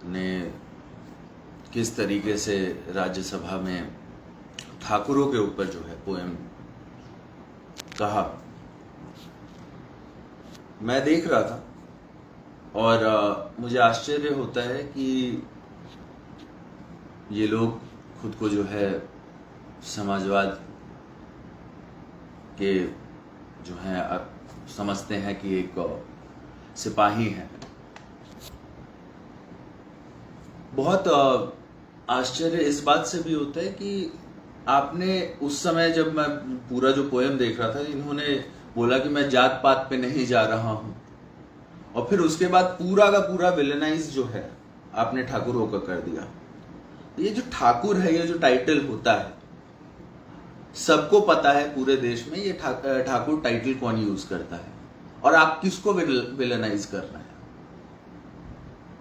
ने किस तरीके से राज्यसभा में ठाकुरों के ऊपर जो है पोएम कहा, मैं देख रहा था और मुझे आश्चर्य होता है कि ये लोग खुद को जो है समाजवाद के जो है समझते हैं कि एक सिपाही हैं। बहुत आश्चर्य इस बात से भी होता है कि आपने उस समय जब मैं पूरा जो पोएम देख रहा था, इन्होंने बोला कि मैं जात पात पे नहीं जा रहा हूं, और फिर उसके बाद पूरा का पूरा विलेनाइज जो है आपने ठाकुरों का कर दिया। ये जो ठाकुर है, ये जो टाइटल होता है, सबको पता है पूरे देश में ये ठाकुर टाइटल कौन यूज करता है और आप किसको विलेनाइज कर रहे हैं।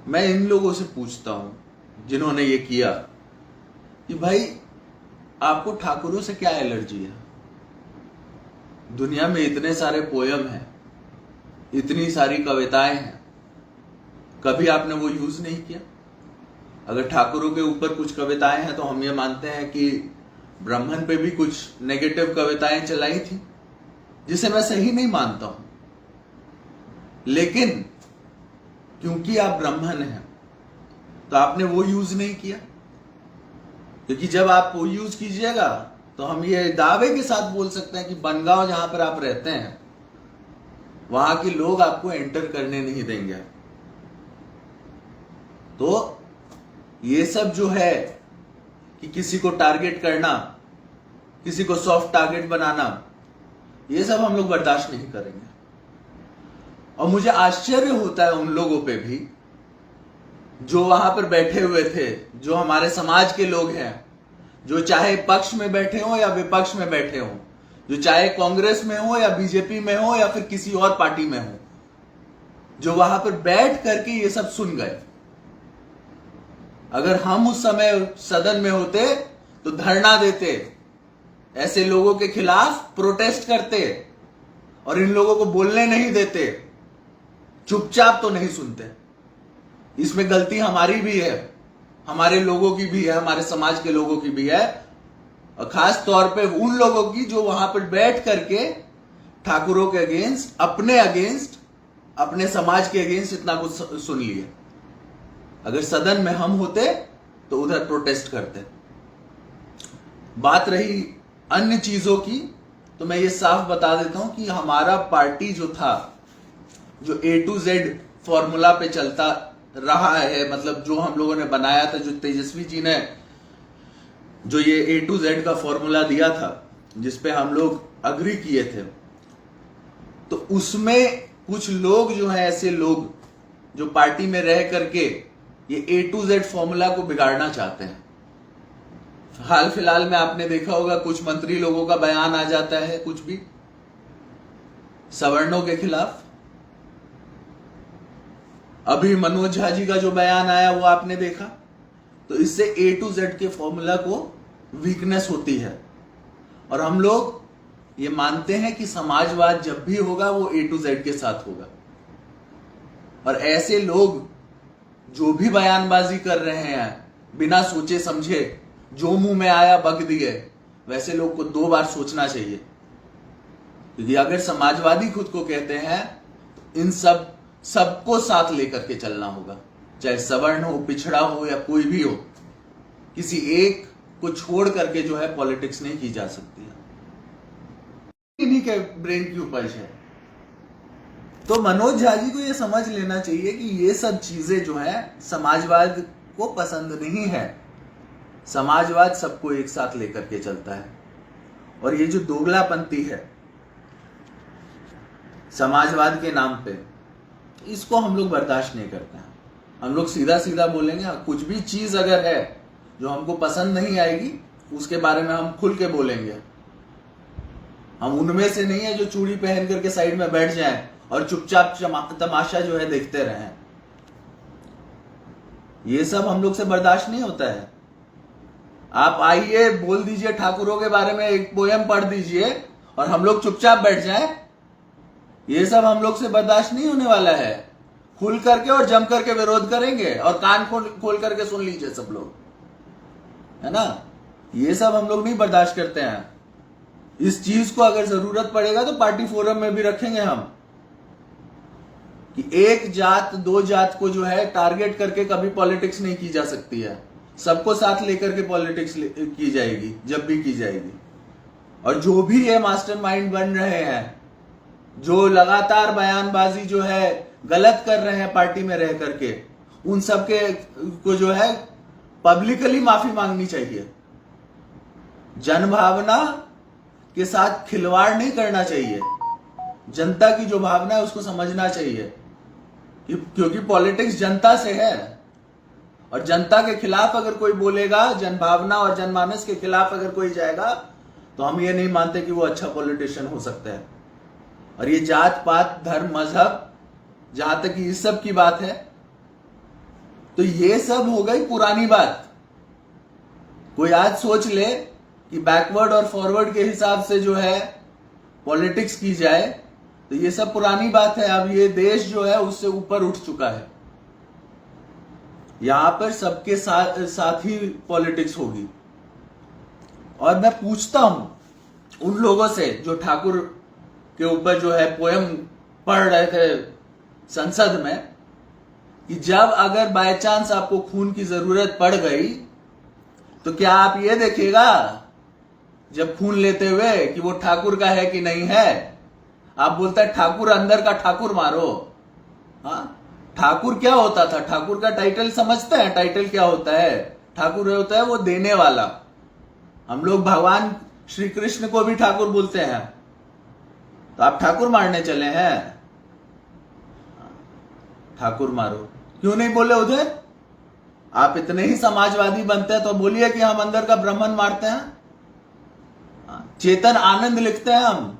मैं इन लोगों से पूछता हूं जिन्होंने ये किया कि भाई आपको ठाकुरों से क्या एलर्जी है? दुनिया में इतने सारे पोयम हैं, इतनी सारी कविताएं हैं, कभी आपने वो यूज नहीं किया? अगर ठाकुरों के ऊपर कुछ कविताएं हैं तो हम ये मानते हैं कि ब्राह्मण पे भी कुछ नेगेटिव कविताएं चलाई थी, जिसे मैं सही नहीं मानता हूं, लेकिन क्योंकि आप ब्राह्मण हैं तो आपने वो यूज नहीं किया। क्योंकि जब आप वो यूज कीजिएगा तो हम ये दावे के साथ बोल सकते हैं कि बनगांव जहां पर आप रहते हैं वहां के लोग आपको एंटर करने नहीं देंगे। तो ये सब जो है कि किसी को टारगेट करना, किसी को सॉफ्ट टारगेट बनाना, ये सब हम लोग बर्दाश्त नहीं करेंगे। और मुझे आश्चर्य होता है उन लोगों पे भी जो वहां पर बैठे हुए थे, जो हमारे समाज के लोग हैं, जो चाहे पक्ष में बैठे हो या विपक्ष में बैठे हो, जो चाहे कांग्रेस में हो या बीजेपी में हो या फिर किसी और पार्टी में हो, जो वहां पर बैठ करके ये सब सुन गए। अगर हम उस समय सदन में होते तो धरना देते, ऐसे लोगों के खिलाफ प्रोटेस्ट करते और इन लोगों को बोलने नहीं देते, चुपचाप तो नहीं सुनते। इसमें गलती हमारी भी है, हमारे लोगों की भी है, हमारे समाज के लोगों की भी है, और खास तौर पे उन लोगों की जो वहां पर बैठ करके ठाकुरों के अगेंस्ट, अपने समाज के अगेंस्ट इतना कुछ सुन लिए। अगर सदन में हम होते तो उधर प्रोटेस्ट करते। बात रही अन्य चीजों की, तो मैं ये साफ बता देता हूं कि हमारा पार्टी जो था, जो A to Z फॉर्मूला पे चलता रहा है, मतलब जो हम लोगों ने बनाया था, जो तेजस्वी जी ने जो ये A to Z का फॉर्मूला दिया था, जिसपे हम लोग अग्री किए थे, तो उसमें कुछ लोग जो है, ऐसे लोग जो पार्टी में रह करके ये A to Z फॉर्मूला को बिगाड़ना चाहते हैं। हाल फिलहाल में आपने देखा होगा कुछ मंत्री लोगों का बयान आ जाता है कुछ भी सवर्णों के खिलाफ। अभी मनोज झा जी का जो बयान आया वो आपने देखा। तो इससे A to Z के फॉर्मूला को वीकनेस होती है, और हम लोग ये मानते हैं कि समाजवाद जब भी होगा वो A to Z के साथ होगा। और ऐसे लोग जो भी बयानबाजी कर रहे हैं बिना सोचे समझे, जो मुंह में आया बक दिए, वैसे लोग को 2 बार सोचना चाहिए। क्योंकि अगर समाजवादी खुद को कहते हैं, इन सबको साथ लेकर के चलना होगा, चाहे सवर्ण हो, पिछड़ा हो या कोई भी हो, किसी एक को छोड़ करके जो है पॉलिटिक्स नहीं की जा सकती है। इन्हीं के ब्रेन की उपज है। तो मनोज झा जी को यह समझ लेना चाहिए कि ये सब चीजें जो है समाजवाद को पसंद नहीं है। समाजवाद सबको एक साथ लेकर के चलता है, और ये जो दोगलापंथी है समाजवाद के नाम पे, इसको हम लोग बर्दाश्त नहीं करते हैं। हम लोग सीधा सीधा बोलेंगे। कुछ भी चीज अगर है जो हमको पसंद नहीं आएगी, उसके बारे में हम खुल के बोलेंगे। हम उनमें से नहीं है जो चूड़ी पहन करके साइड में बैठ जाएं और चुपचाप तमाशा जो है देखते रहें। ये सब हम लोग से बर्दाश्त नहीं होता है। आप आइए, बोल दीजिए ठाकुरों के बारे में एक पोयम पढ़ दीजिए और हम लोग चुपचाप बैठ जाएं, ये सब हम लोग से बर्दाश्त नहीं होने वाला है। खुल करके और जम करके विरोध करेंगे और कान खोल करके सुन लीजिए सब लोग, है ना। ये सब हम लोग नहीं बर्दाश्त करते हैं। इस चीज को अगर जरूरत पड़ेगा तो पार्टी फोरम में भी रखेंगे हम, कि एक जात दो जात को जो है टारगेट करके कभी पॉलिटिक्स नहीं की जा सकती है। सबको साथ लेकर के पॉलिटिक्स की जाएगी जब भी की जाएगी। और जो भी ये मास्टरमाइंड बन रहे हैं, जो लगातार बयानबाजी जो है गलत कर रहे हैं पार्टी में रह करके, उन सब के को जो है पब्लिकली माफी मांगनी चाहिए। जनभावना के साथ खिलवाड़ नहीं करना चाहिए। जनता की जो भावना है उसको समझना चाहिए, क्योंकि पॉलिटिक्स जनता से है। और जनता के खिलाफ अगर कोई बोलेगा, जनभावना और जनमानस के खिलाफ अगर कोई जाएगा, तो हम ये नहीं मानते कि वो अच्छा पॉलिटिशियन हो सकता है। और ये जात पात धर्म मजहब, जहां तक कि इस सब की बात है, तो ये सब हो गई पुरानी बात। कोई आज सोच ले कि बैकवर्ड और फॉरवर्ड के हिसाब से जो है पॉलिटिक्स की जाए, तो ये सब पुरानी बात है। अब ये देश जो है उससे ऊपर उठ चुका है। यहां पर सबके साथ ही पॉलिटिक्स होगी। और मैं पूछता हूं उन लोगों से जो ठाकुर के ऊपर जो है पोयम पढ़ रहे थे संसद में, कि जब अगर बाय चांस आपको खून की जरूरत पड़ गई, तो क्या आप ये देखिएगा जब खून लेते हुए कि वो ठाकुर का है कि नहीं है? आप बोलता है ठाकुर अंदर का ठाकुर मारो। हाँ, ठाकुर क्या होता था? ठाकुर का टाइटल समझते हैं? टाइटल क्या होता है? ठाकुर होता है वो देने वाला। हम लोग भगवान श्री कृष्ण को भी ठाकुर बोलते हैं, तो आप ठाकुर मारने चले हैं? ठाकुर मारो क्यों नहीं बोले उधर? आप इतने ही समाजवादी बनते हैं तो बोलिए कि हम अंदर का ब्राह्मण मारते हैं। चेतन आनंद लिखते हैं हम,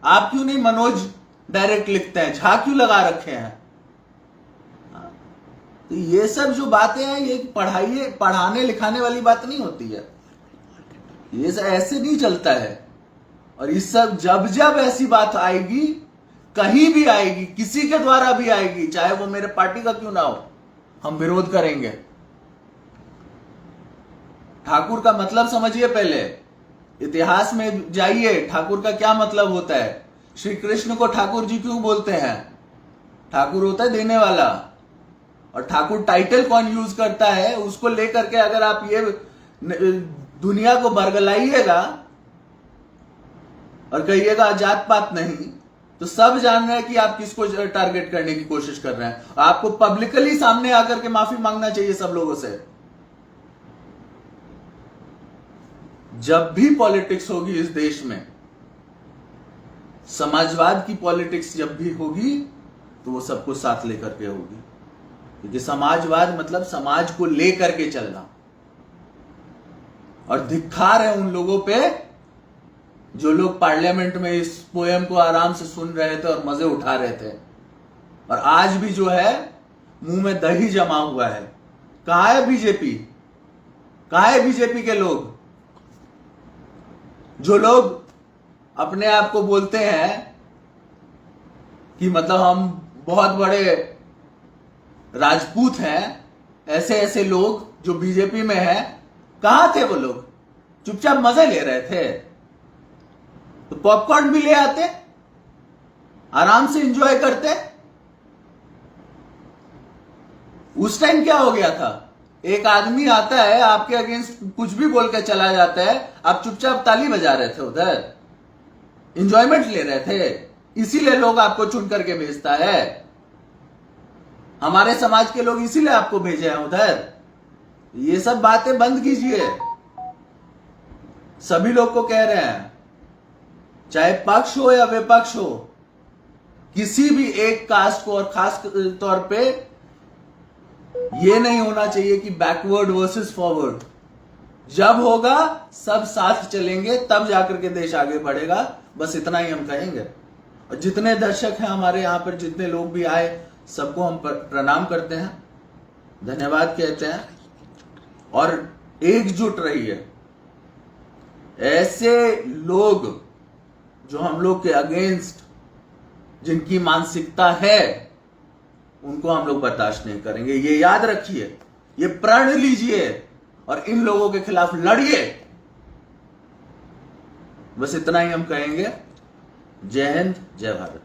आप क्यों नहीं मनोज डायरेक्ट लिखते हैं? झा क्यों लगा रखे हैं? तो ये सब जो बातें हैं, ये पढ़ाने लिखाने वाली बात नहीं होती है। ये सब ऐसे नहीं चलता है। और इस सब जब जब ऐसी बात आएगी, कहीं भी आएगी, किसी के द्वारा भी आएगी, चाहे वो मेरे पार्टी का क्यों ना हो, हम विरोध करेंगे। ठाकुर का मतलब समझिए, पहले इतिहास में जाइए, ठाकुर का क्या मतलब होता है। श्री कृष्ण को ठाकुर जी क्यों बोलते हैं? ठाकुर होता है देने वाला। और ठाकुर टाइटल कौन यूज करता है, उसको लेकर के अगर आप ये दुनिया को बरगलाइएगा और कहिएगा जात पात नहीं, तो सब जान रहे हैं कि आप किसको टारगेट करने की कोशिश कर रहे हैं। आपको पब्लिकली सामने आकर के माफी मांगना चाहिए सब लोगों से। जब भी पॉलिटिक्स होगी इस देश में, समाजवाद की पॉलिटिक्स जब भी होगी, तो वो सबको साथ लेकर के होगी। क्योंकि समाजवाद मतलब समाज को लेकर के चलना। और धिक्कार है उन लोगों पे जो लोग पार्लियामेंट में इस पोएम को आराम से सुन रहे थे और मजे उठा रहे थे, और आज भी जो है मुंह में दही जमा हुआ है। कहां है बीजेपी? कहां है बीजेपी के लोग? जो लोग अपने आप को बोलते हैं कि मतलब हम बहुत बड़े राजपूत हैं, ऐसे ऐसे लोग जो बीजेपी में हैं, कहां थे वो लोग? चुपचाप मजे ले रहे थे। तो पॉपकॉर्न भी ले आते, आराम से एंजॉय करते। उस टाइम क्या हो गया था? एक आदमी आता है आपके अगेंस्ट कुछ भी बोल के चला जाता है, आप चुपचाप ताली बजा रहे थे उधर, एंजॉयमेंट ले रहे थे। इसीलिए लोग आपको चुन करके भेजता है। हमारे समाज के लोग इसीलिए आपको भेजे हैं उधर। ये सब बातें बंद कीजिए। सभी लोग को कह रहे हैं, चाहे पक्ष हो या विपक्ष हो, किसी भी एक कास्ट को, और खास तौर पे ये नहीं होना चाहिए कि बैकवर्ड वर्सेस फॉरवर्ड। जब होगा सब साथ चलेंगे, तब जाकर के देश आगे बढ़ेगा। बस इतना ही हम कहेंगे। और जितने दर्शक हैं हमारे यहाँ पर, जितने लोग भी आए, सबको हम प्रणाम करते हैं, धन्यवाद कहते हैं। और एकजुट रहिए। ऐसे लोग जो हम लोग के अगेंस्ट, जिनकी मानसिकता है, उनको हम लोग बर्दाश्त नहीं करेंगे। ये याद रखिए, ये प्रण लीजिए और इन लोगों के खिलाफ लड़िए। बस इतना ही हम कहेंगे। जय हिंद, जय भारत।